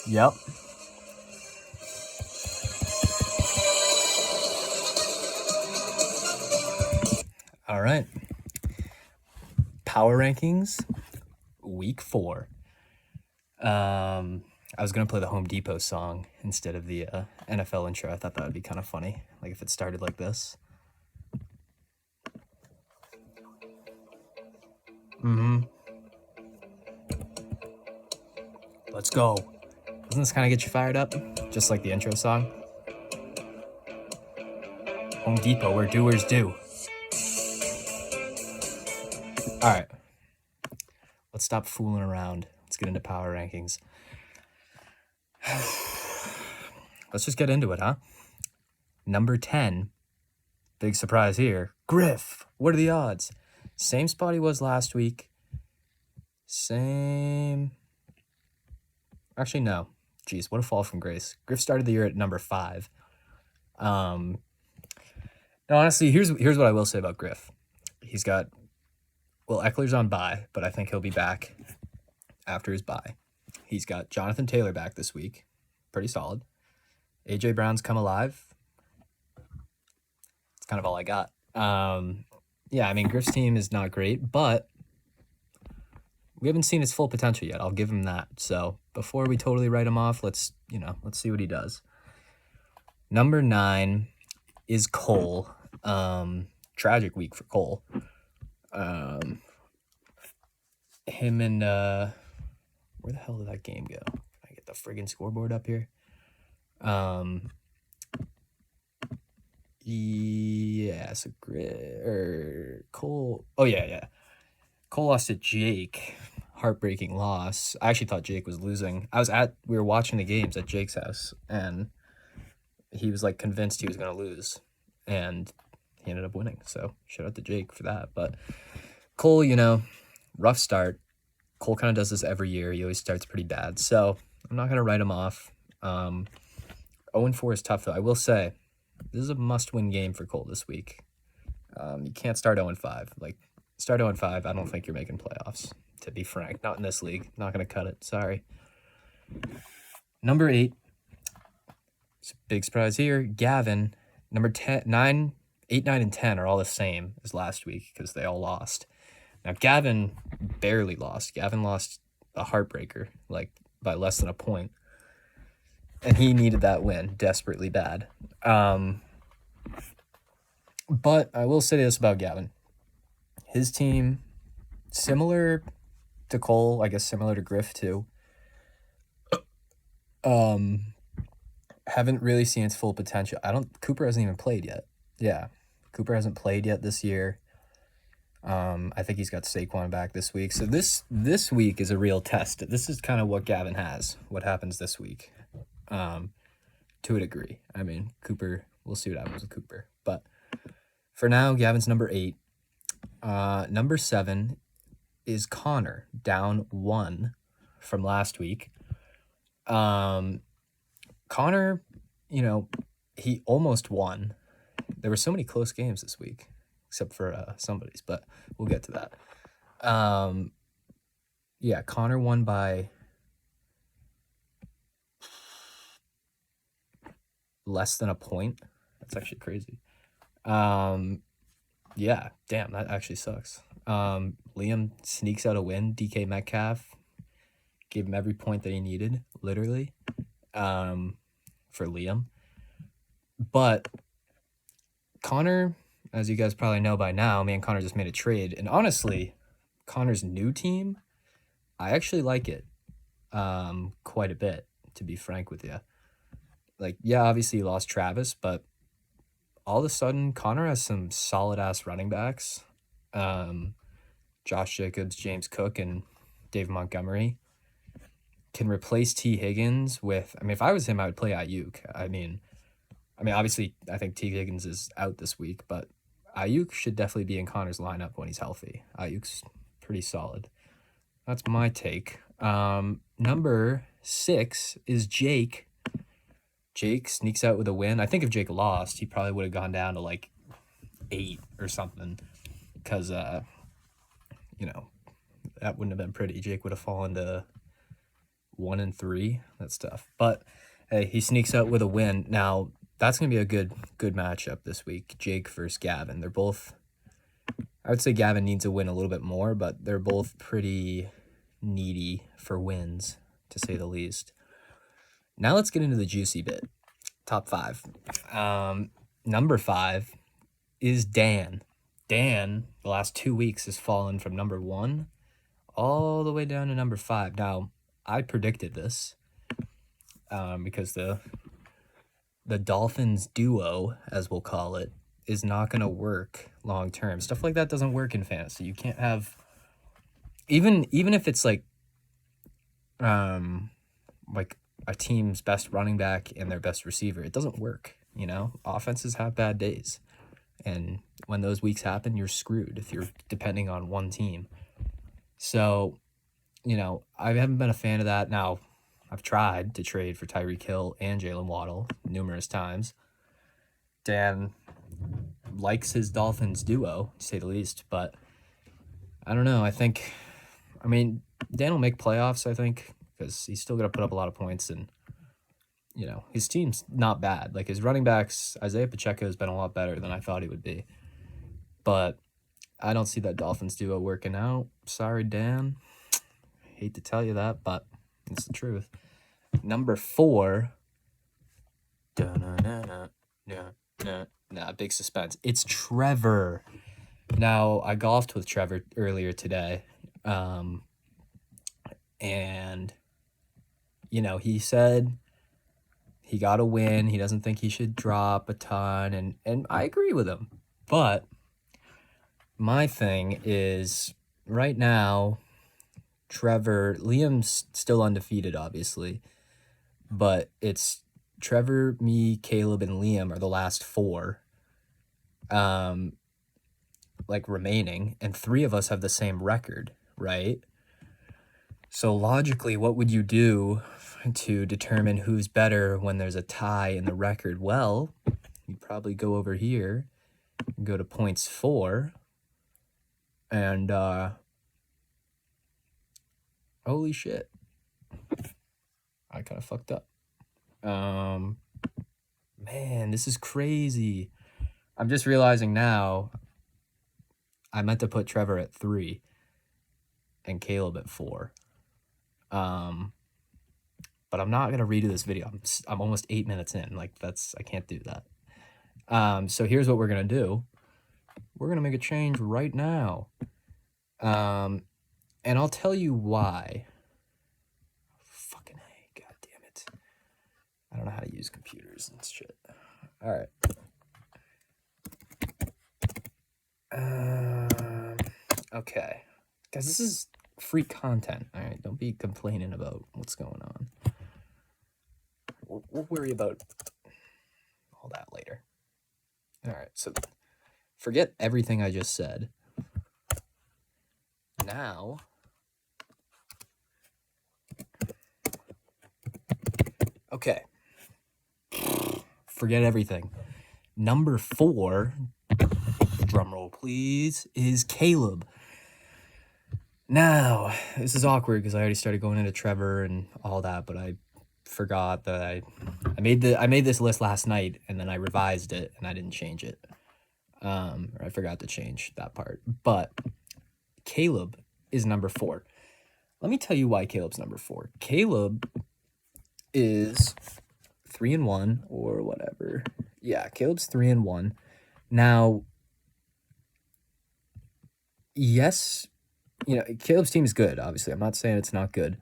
Yep. All right. Power rankings, week 4. I was gonna play the Home Depot song instead of the NFL intro. I thought that would be kind of funny, like if it started like this. Let's go. Doesn't this kind of get you fired up, just like the intro song? Home Depot, where doers do. All right. Let's stop fooling around. Let's get into power rankings. Let's just get into it, huh? Number 10, big surprise here. Griff, what are the odds? Same spot he was last week. Same. Actually, no. Jeez, what a fall from grace. Griff started the year at number 5. No, honestly, here's what I will say about Griff. He's got, well, Eckler's on bye, but I think he'll be back after his bye. He's got Jonathan Taylor back this week. Pretty solid. A.J. Brown's come alive. It's kind of all I got. Yeah, I mean, Griff's team is not great, but we haven't seen his full potential yet. I'll give him that. So before we totally write him off, let's see what he does. Number 9 is Cole. Tragic week for Cole. Him and where the hell did that game go? Can I get the friggin' scoreboard up here? Yeah, so Cole. Oh yeah. Cole lost to Jake. Heartbreaking loss. I actually thought Jake was losing. We were watching the games at Jake's house, and he was like convinced he was gonna lose, and he ended up winning. So shout out to Jake for that. But Cole, rough start. Cole kind of does this every year. He always starts pretty bad. So I'm not gonna write him off. 0-4 is tough though. I will say this is a must-win game for Cole this week. You can't start 0-5. Like, start 0-5, I don't think you're making playoffs, to be frank. Not in this league. Not going to cut it. Sorry. Number 8. It's a big surprise here. Gavin. Number 8, 9, and 10 are all the same as last week because they all lost. Now, Gavin barely lost. Gavin lost a heartbreaker, like, by less than a point. And he needed that win desperately bad. But I will say this about Gavin. His team, similar to Cole, I guess similar to Griff too, haven't really seen its full potential. Cooper hasn't even played yet. Yeah, Cooper hasn't played yet this year. I think he's got Saquon back this week. So this week is a real test. This is kind of what Gavin has. What happens this week, to a degree. I mean, Cooper, we'll see what happens with Cooper. But for now, Gavin's number 8. Number 7 is Connor, down 1 from last week. Connor, he almost won. There were so many close games this week, except for somebody's, but we'll get to that. Yeah, Connor won by less than a point. That's actually crazy. Yeah, damn, that actually sucks. Liam sneaks out a win. DK Metcalf gave him every point that he needed, literally, for Liam. But Connor, as you guys probably know by now, me and Connor just made a trade. And honestly, Connor's new team, I actually like it quite a bit, to be frank with you. Like, yeah, obviously he lost Travis, but all of a sudden, Connor has some solid-ass running backs. Josh Jacobs, James Cook, and Dave Montgomery can replace T. Higgins with... I mean, if I was him, I would play Ayuk. I mean, obviously, I think T. Higgins is out this week, but Ayuk should definitely be in Connor's lineup when he's healthy. Ayuk's pretty solid. That's my take. Number 6 is Jake. Jake sneaks out with a win. I think if Jake lost, he probably would have gone down to like 8 or something, because that wouldn't have been pretty. Jake would have fallen to 1-3. That's tough. But hey, he sneaks out with a win. Now, that's going to be a good matchup this week. Jake versus Gavin. They're both, I would say Gavin needs a win a little bit more, but they're both pretty needy for wins, to say the least. Now let's get into the juicy bit. Top 5. Number 5 is Dan. Dan, the last 2 weeks, has fallen from number 1 all the way down to number 5. Now, I predicted this because the Dolphins duo, as we'll call it, is not going to work long term. Stuff like that doesn't work in fantasy. You can't have, even if it's like a team's best running back and their best receiver, it doesn't work. You know, offenses have bad days, and when those weeks happen, you're screwed if you're depending on one team. So, you know, I haven't been a fan of that. Now, I've tried to trade for Tyreek Hill and Jalen Waddle numerous times. Dan likes his Dolphins duo, to say the least, but I don't know. I mean, Dan will make playoffs, I think, because he's still going to put up a lot of points, and, you know, his team's not bad. Like, his running backs, Isaiah Pacheco has been a lot better than I thought he would be. But I don't see that Dolphins duo working out. Sorry, Dan. Hate to tell you that, but it's the truth. Number 4. Big suspense. It's Trevor. Now, I golfed with Trevor earlier today. And, you know, he said he got a win. He doesn't think he should drop a ton. And I agree with him. But my thing is, right now, Liam's still undefeated, obviously. But it's Trevor, me, Caleb, and Liam are the last 4 remaining, and 3 of us have the same record, right? So logically, what would you do to determine who's better when there's a tie in the record? Well, you'd probably go over here and go to points 4, and holy shit, I kind of fucked up. Man, this is crazy. I'm just realizing now I meant to put Trevor at 3 and Caleb at 4. But I'm not gonna redo this video. I'm almost 8 minutes in. Like, I can't do that. So here's what we're gonna do. We're gonna make a change right now. And I'll tell you why. Fucking hey, god damn it. I don't know how to use computers and shit. All right. Okay. Guys, this is free content. All right, don't be complaining about what's going on. We'll worry about all that later. All right, so forget everything I just said. Now, okay. Forget everything. Number 4, drumroll please, is Caleb. Now, this is awkward because I already started going into Trevor and all that, but I forgot that I made this list last night, and then I revised it and I didn't change it. Or I forgot to change that part. But Caleb is number 4. Let me tell you why Caleb's number 4. Caleb is 3-1 or whatever. Yeah, Caleb's 3-1. Now, yes, you know, Caleb's team is good, obviously. I'm not saying it's not good.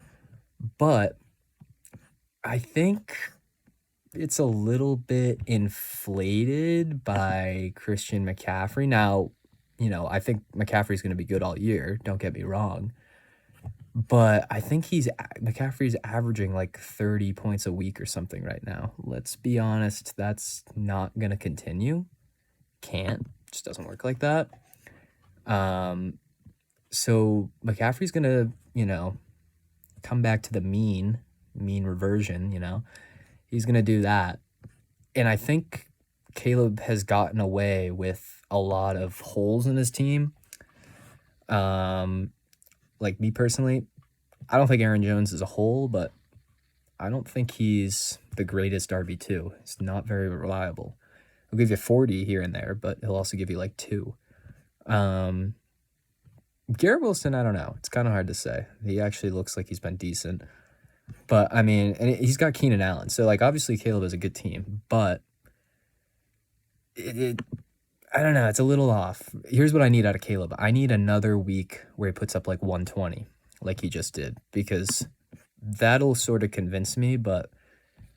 But I think it's a little bit inflated by Christian McCaffrey. Now, you know, I think McCaffrey's going to be good all year. Don't get me wrong. But I think McCaffrey's averaging like 30 points a week or something right now. Let's be honest, that's not going to continue. Can't. Just doesn't work like that. So McCaffrey's going to, you know, come back to the mean reversion, you know. He's going to do that. And I think Caleb has gotten away with a lot of holes in his team. Like me personally, I don't think Aaron Jones is a hole, but I don't think he's the greatest RB2. He's not very reliable. He'll give you 40 here and there, but he'll also give you like 2. Garrett Wilson, I don't know. It's kind of hard to say. He actually looks like he's been decent. But, I mean, and he's got Keenan Allen. So, like, obviously Caleb is a good team. But, I don't know. It's a little off. Here's what I need out of Caleb. I need another week where he puts up, like, 120, like he just did. Because that'll sort of convince me. But,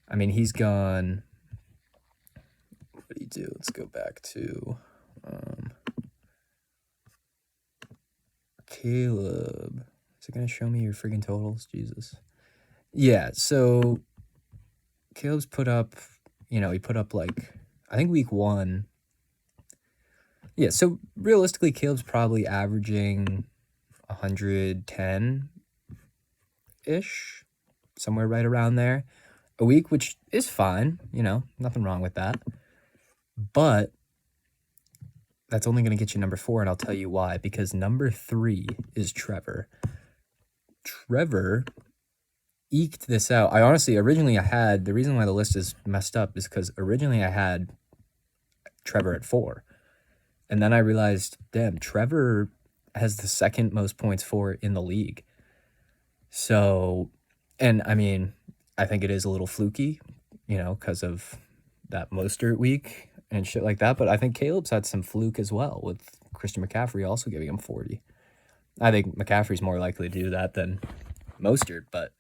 I mean, he's gone... What did he do? Let's go back to... Caleb. Is it going to show me your friggin' totals? Jesus. Yeah, so Caleb's put up, he put up like, I think week 1. Yeah, so realistically, Caleb's probably averaging 110-ish, somewhere right around there a week, which is fine, nothing wrong with that. But that's only going to get you number 4, and I'll tell you why. Because number 3 is Trevor. Trevor eked this out. Originally I had, the reason why the list is messed up is because originally I had Trevor at 4. And then I realized, damn, Trevor has the second most points for in the league. So, and I mean, I think it is a little fluky, because of that Mostert week and shit like that. But I think Caleb's had some fluke as well, with Christian McCaffrey also giving him 40. I think McCaffrey's more likely to do that than Mostert, but,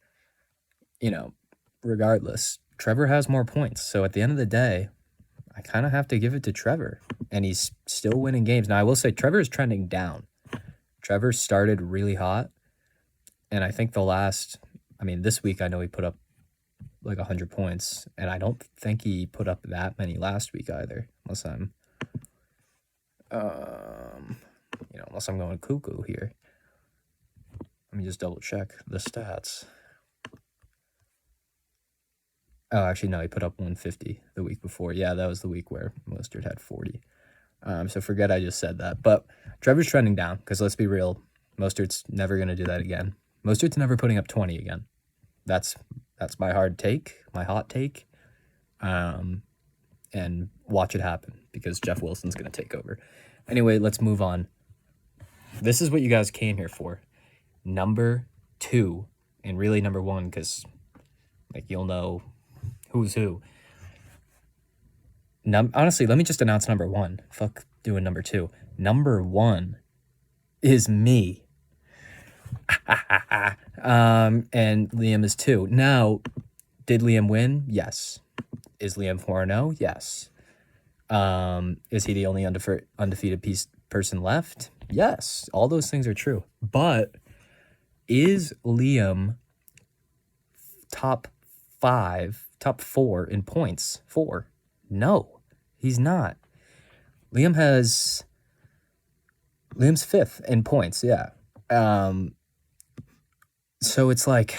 regardless, Trevor has more points. So at the end of the day, I kind of have to give it to Trevor, and he's still winning games. Now, I will say Trevor is trending down. Trevor started really hot, and I think this week I know he put up like 100 points, and I don't think he put up that many last week either, unless I'm, unless I'm going cuckoo here. Let me just double check the stats. Oh, actually, no, he put up 150 the week before. Yeah, that was the week where Mostert had 40. So forget I just said that. But Trevor's trending down, because let's be real, Mostert's never going to do that again. Mostert's never putting up 20 again. That's my hot take. And watch it happen, because Jeff Wilson's going to take over. Anyway, let's move on. This is what you guys came here for. Number 2, and really number 1, because you'll know who's who. Honestly, let me just announce number 1. Fuck doing number 2. Number 1 is me. And Liam is 2. Now, did Liam win? Yes. Is Liam 4-0? Yes. Is he the only undefeated person left? Yes. All those things are true. But is Liam top 4 in points? 4? No, he's not. Liam's 5th in points, yeah. So it's like,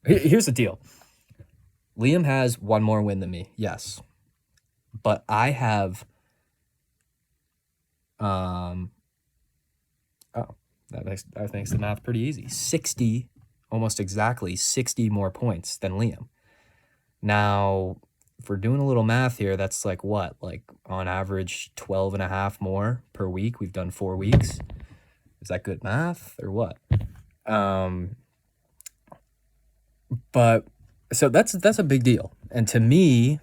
here's the deal. Liam has 1 more win than me, yes. But I have, that makes the math pretty easy. 60, almost exactly 60 more points than Liam. Now, if we're doing a little math here, that's like what? Like on average 12.5 more per week. We've done 4 weeks. Is that good math or what? But so that's a big deal. And to me,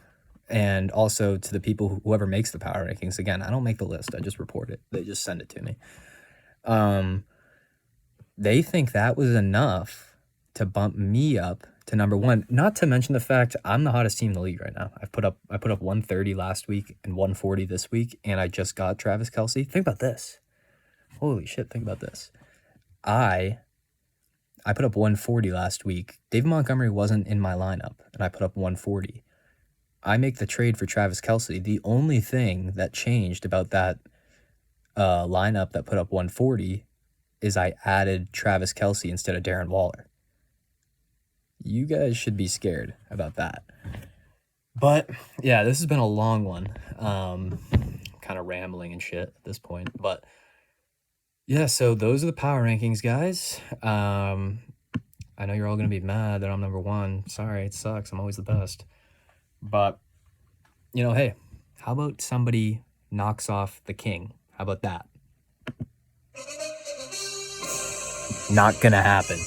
and also to the people, whoever makes the power rankings, again, I don't make the list. I just report it. They just send it to me. They think that was enough to bump me up to number 1. Not to mention the fact I'm the hottest team in the league right now. I put up 130 last week and 140 this week, and I just got Travis Kelce. Think about this. Holy shit, think about this. I put up 140 last week. David Montgomery wasn't in my lineup, and I put up 140. I make the trade for Travis Kelce. The only thing that changed about that lineup that put up 140 is I added Travis Kelce instead of Darren Waller. You guys should be scared about that. But yeah, this has been a long one. Kind of rambling and shit at this point. But yeah, so those are the power rankings, guys. I know you're all going to be mad that I'm number one. Sorry, it sucks. I'm always the best. But, you know, hey, how about somebody knocks off the king? How about that? Not gonna happen.